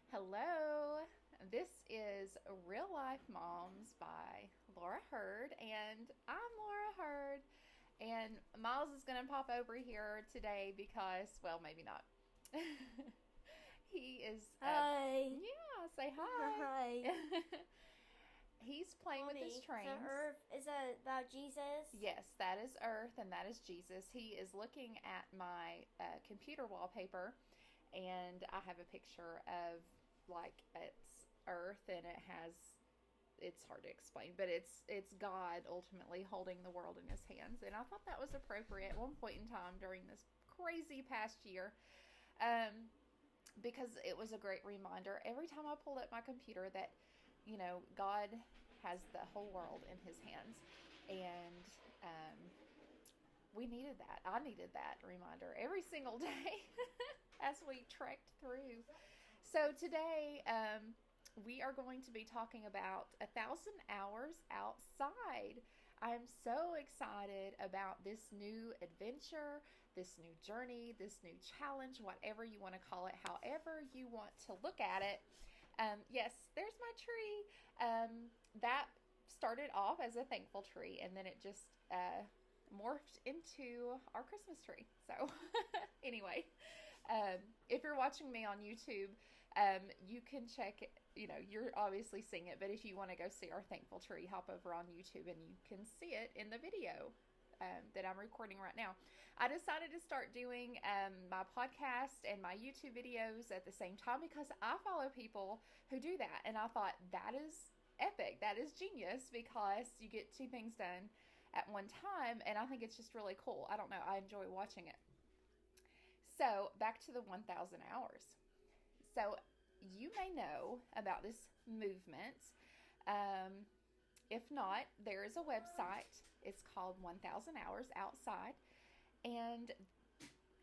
Hello, this is Real Life Moms by Laura Hurd, and I'm Laura Hurd. And Miles is going to pop over here today because, well, maybe not. He is, Hi. yeah, say Hi. hi. He's playing with his Mommy, the trains. earth is that about Jesus? Yes, that is Earth and that is Jesus. He is looking at my computer wallpaper, and I have a picture of like it's Earth, and it's hard to explain, but it's God ultimately holding the world in His hands, and I thought that was appropriate at one point in time during this crazy past year. Um, because it was a great reminder every time I pulled up my computer that, God has the whole world in his hands. And we needed that. I needed that reminder every single day as we trekked through. So today, we are going to be talking about 1,000 hours outside. I'm so excited about this new adventure, this new journey, this new challenge, whatever you want to call it, however you want to look at it. Yes, there's my tree. That started off as a thankful tree, and then it just morphed into our Christmas tree. So, anyway, if you're watching me on YouTube, you can check. You're obviously seeing it, but if you want to go see our thankful tree, hop over on YouTube and you can see it in the video. That I'm recording right now. I decided to start doing my podcast and my YouTube videos at the same time because I follow people who do that. And I thought that is epic. That is genius because you get two things done at one time. And I think it's just really cool. I don't know. I enjoy watching it. So back to the 1,000 hours. So you may know about this movement. If not, there is a website. It's called 1,000 Hours Outside. And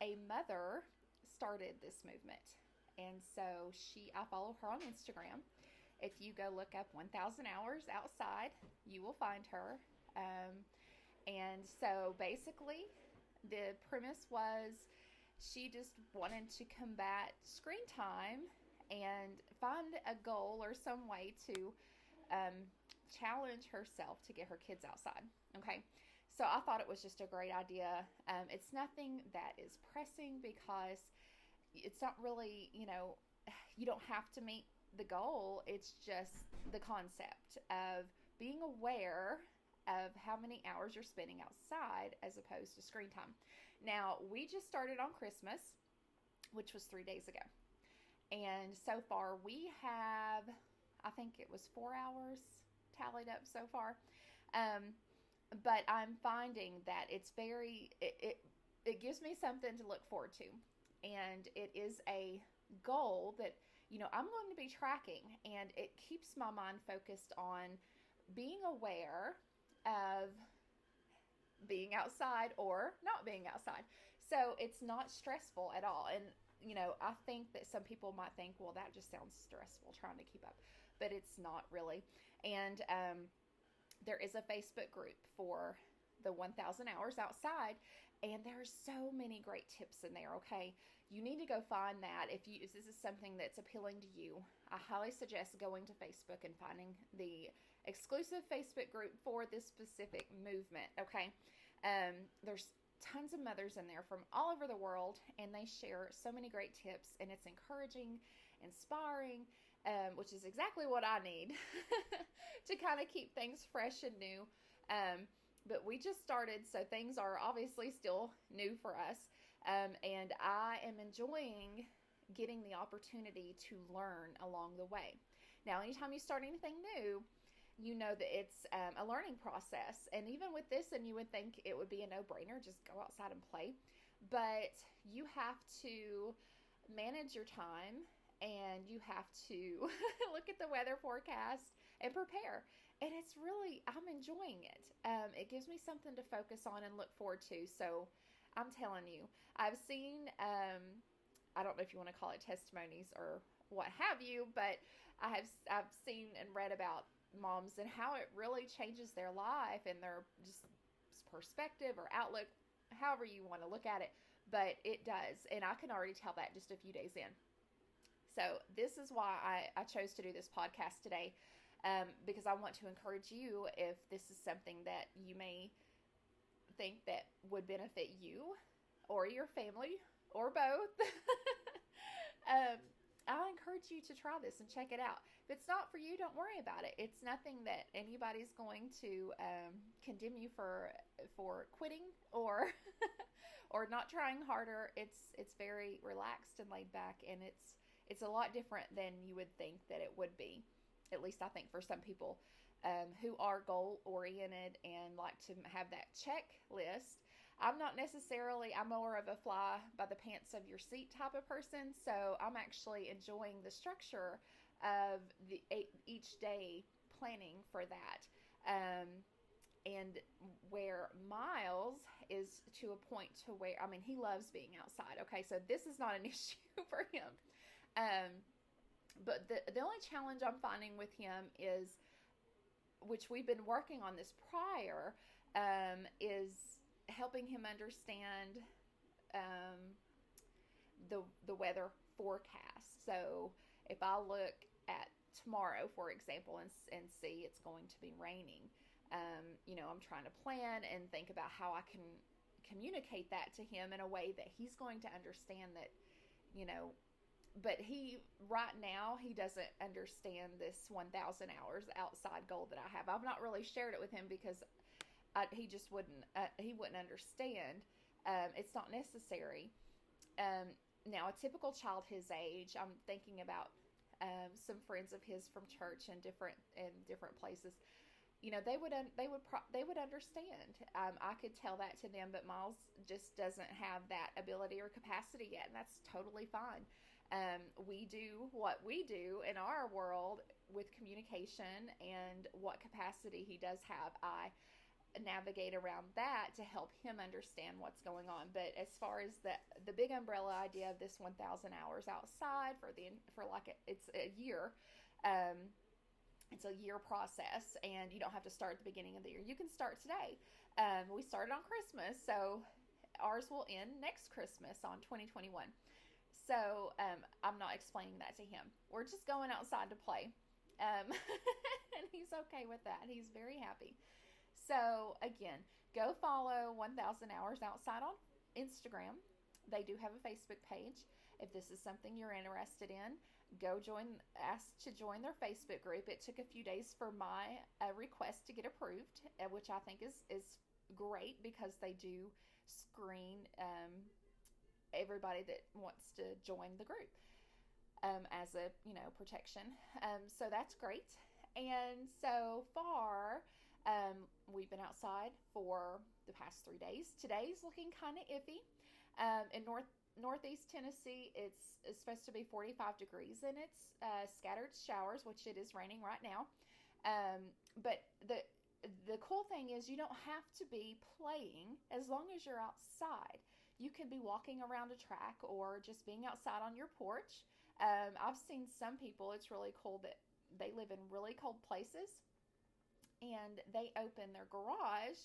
a mother started this movement. And so I follow her on Instagram. If you go look up 1,000 Hours Outside, you will find her. And so basically, the premise was she just wanted to combat screen time and find a goal or some way to challenge herself to get her kids outside. Okay, so I thought it was just a great idea. It's nothing that is pressing because it's not really, you don't have to meet the goal. It's just the concept of being aware of how many hours you're spending outside as opposed to screen time. Now, we just started on Christmas, which was 3 days ago. And so far we have, I think it was 4 hours tallied up so far. But I'm finding that it gives me something to look forward to. And it is a goal that, I'm going to be tracking, and it keeps my mind focused on being aware of being outside or not being outside. So it's not stressful at all. And I think that some people might think, well, that just sounds stressful trying to keep up, but it's not really. And there is a Facebook group for the 1,000 Hours Outside, and there's so many great tips in there. Okay, you need to go find that. If this is something that's appealing to you, I highly suggest going to Facebook and finding the exclusive Facebook group for this specific movement. Okay, there's tons of mothers in there from all over the world, and they share so many great tips, and it's encouraging, inspiring, which is exactly what I need to kind of keep things fresh and new. But we just started, so things are obviously still new for us, and I am enjoying getting the opportunity to learn along the way. Now, anytime you start anything new, you know that it's a learning process. And even with this, and you would think it would be a no-brainer, just go outside and play. But you have to manage your time, and you have to look at the weather forecast and prepare. And I'm enjoying it. It gives me something to focus on and look forward to. So I'm telling you, I've seen, I don't know if you want to call it testimonies or what have you, but I've seen and read about moms and how it really changes their life and their just perspective or outlook, however you want to look at it, but it does. And I can already tell that just a few days in. So this is why I chose to do this podcast today, because I want to encourage you, if this is something that you may think that would benefit you or your family or both. I encourage you to try this and check it out. If it's not for you, don't worry about it. It's nothing that anybody's going to condemn you for quitting or or not trying harder. It's very relaxed and laid back, and it's a lot different than you would think that it would be. At least I think for some people who are goal oriented and like to have that checklist. I'm not necessarily, I'm more of a fly by the pants of your seat type of person. So I'm actually enjoying the structure of each day planning for that. And where Miles is to a point to where, I mean, he loves being outside. Okay, so this is not an issue for him. But the only challenge I'm finding with him is, which we've been working on this prior, is helping him understand the weather forecast. So if I look at tomorrow, for example, and see it's going to be raining, I'm trying to plan and think about how I can communicate that to him in a way that he's going to understand that, but right now, he doesn't understand this 1,000 hours outside goal that I have. I've not really shared it with him because he just wouldn't understand. It's not necessary. Now, a typical child his age, I'm thinking about some friends of his from church and different places. They would understand. I could tell that to them, but Miles just doesn't have that ability or capacity yet, and that's totally fine. We do what we do in our world with communication, and what capacity he does have, I navigate around that to help him understand what's going on. But as far as the big umbrella idea of this 1,000 hours outside it's a year. It's a year process, and you don't have to start at the beginning of the year. You can start today. We started on Christmas, so ours will end next Christmas on 2021. So I'm not explaining that to him. We're just going outside to play. And he's okay with that. He's very happy. So again, go follow 1,000 Hours Outside on Instagram. They do have a Facebook page. If this is something you're interested in, ask to join their Facebook group. It took a few days for my request to get approved, which I think is great, because they do screen everybody that wants to join the group as a protection. So that's great. And so far, we've been outside for the past 3 days. Today's looking kind of iffy. In northeast Tennessee, it's supposed to be 45 degrees, and it's scattered showers, which it is raining right now. But the cool thing is, you don't have to be playing as long as you're outside. You can be walking around a track or just being outside on your porch. I've seen some people, it's really cool, that they live in really cold places, and they open their garage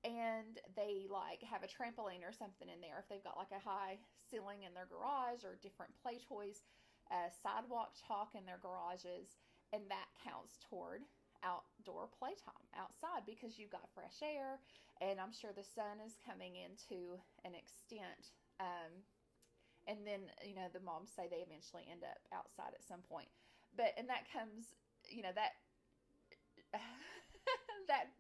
and they have a trampoline or something in there. If they've got a high ceiling in their garage, or different play toys, sidewalk chalk in their garages, and that counts toward outdoor playtime outside, because you've got fresh air, and I'm sure the sun is coming in to an extent. And then, the moms say they eventually end up outside at some point. And that comes, that that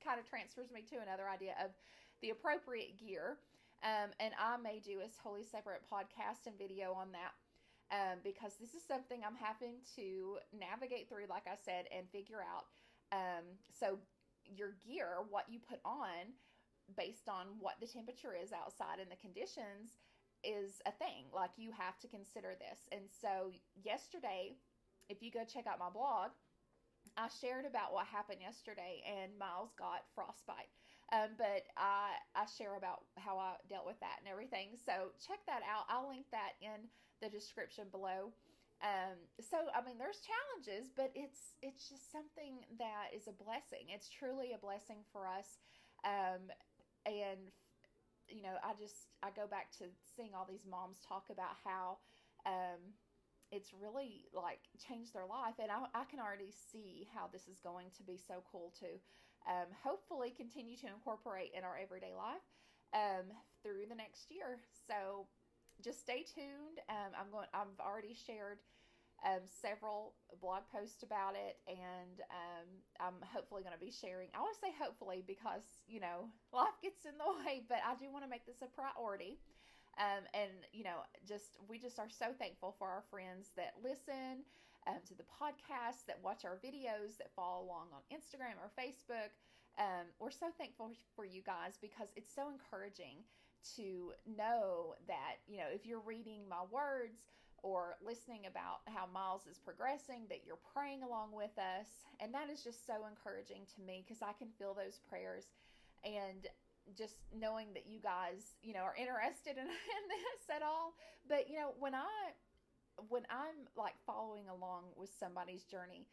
kind of transfers me to another idea of the appropriate gear. And I may do a totally separate podcast and video on that, because this is something I'm having to navigate through, like I said, and figure out. So your gear, what you put on based on what the temperature is outside and the conditions, is a thing. You have to consider this. And so yesterday, if you go check out my blog, I shared about what happened yesterday, and Miles got frostbite. But I share about how I dealt with that and everything. So check that out. I'll link that in the description below. So there's challenges, but it's just something that is a blessing. It's truly a blessing for us. And I go back to seeing all these moms talk about how it's really like changed their life. And I can already see how this is going to be so cool to hopefully continue to incorporate in our everyday life through the next year. So just stay tuned. I've already shared several blog posts about it, and I'm hopefully going to be sharing. I want to say hopefully because, life gets in the way, but I do want to make this a priority. And, we just are so thankful for our friends that listen to the podcast, that watch our videos, that follow along on Instagram or Facebook. We're so thankful for you guys because it's so encouraging to know that, if you're reading my words or listening about how Miles is progressing, that you're praying along with us. And that is just so encouraging to me because I can feel those prayers. And just knowing that you guys, are interested in this at all. But, when I'm like following along with somebody's journey,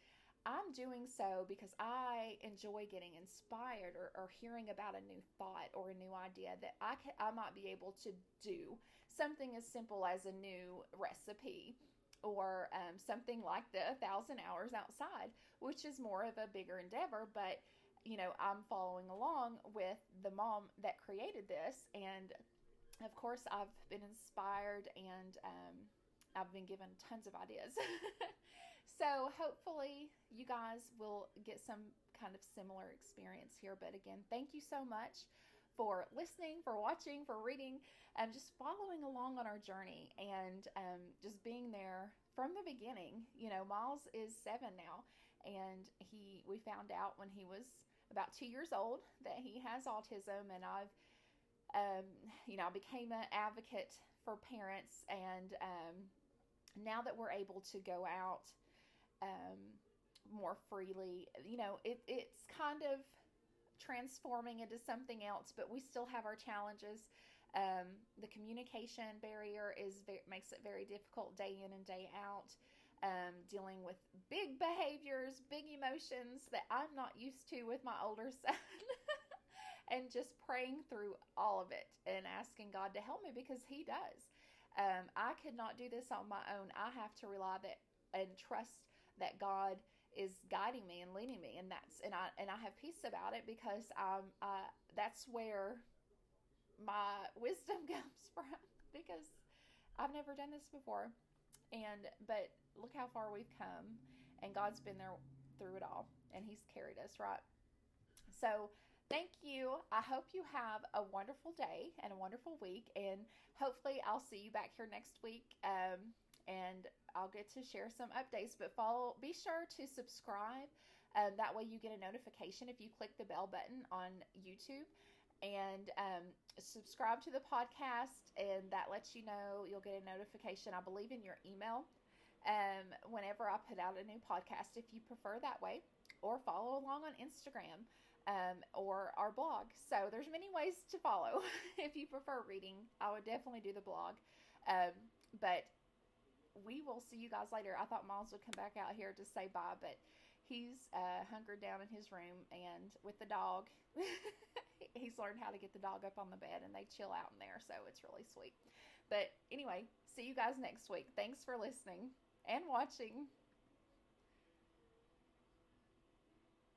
I'm doing so because I enjoy getting inspired or hearing about a new thought or a new idea that I might be able to do. Something as simple as a new recipe or something like the 1,000 hours outside, which is more of a bigger endeavor. But, I'm following along with the mom that created this. And, of course, I've been inspired and I've been given tons of ideas. So hopefully you guys will get some kind of similar experience here. But again, thank you so much for listening, for watching, for reading, and just following along on our journey and just being there from the beginning. Miles is 7 now, and we found out when he was about 2 years old that he has autism, and I became an advocate for parents, and now that we're able to go out more freely, it's kind of transforming into something else, but we still have our challenges. The communication barrier makes it very difficult day in and day out. Dealing with big behaviors, big emotions that I'm not used to with my older son. And just praying through all of it and asking God to help me because he does. I could not do this on my own. I have to rely and trust that God is guiding me and leading me, and I have peace about it because that's where my wisdom comes from, because I've never done this before. But look how far we've come, and God's been there through it all, and he's carried us, right? So thank you. I hope you have a wonderful day and a wonderful week, and hopefully I'll see you back here next week, and I'll get to share some updates. But be sure to subscribe. That way you get a notification if you click the bell button on YouTube. And subscribe to the podcast, and that lets you know, you'll get a notification, I believe, in your email whenever I put out a new podcast, if you prefer that way, or follow along on Instagram or our blog. So there's many ways to follow. If you prefer reading, I would definitely do the blog. But we will see you guys later. I thought Miles would come back out here to say bye, but he's hunkered down in his room, and with the dog, he's learned how to get the dog up on the bed, and they chill out in there, so it's really sweet. But anyway, see you guys next week. Thanks for listening and watching.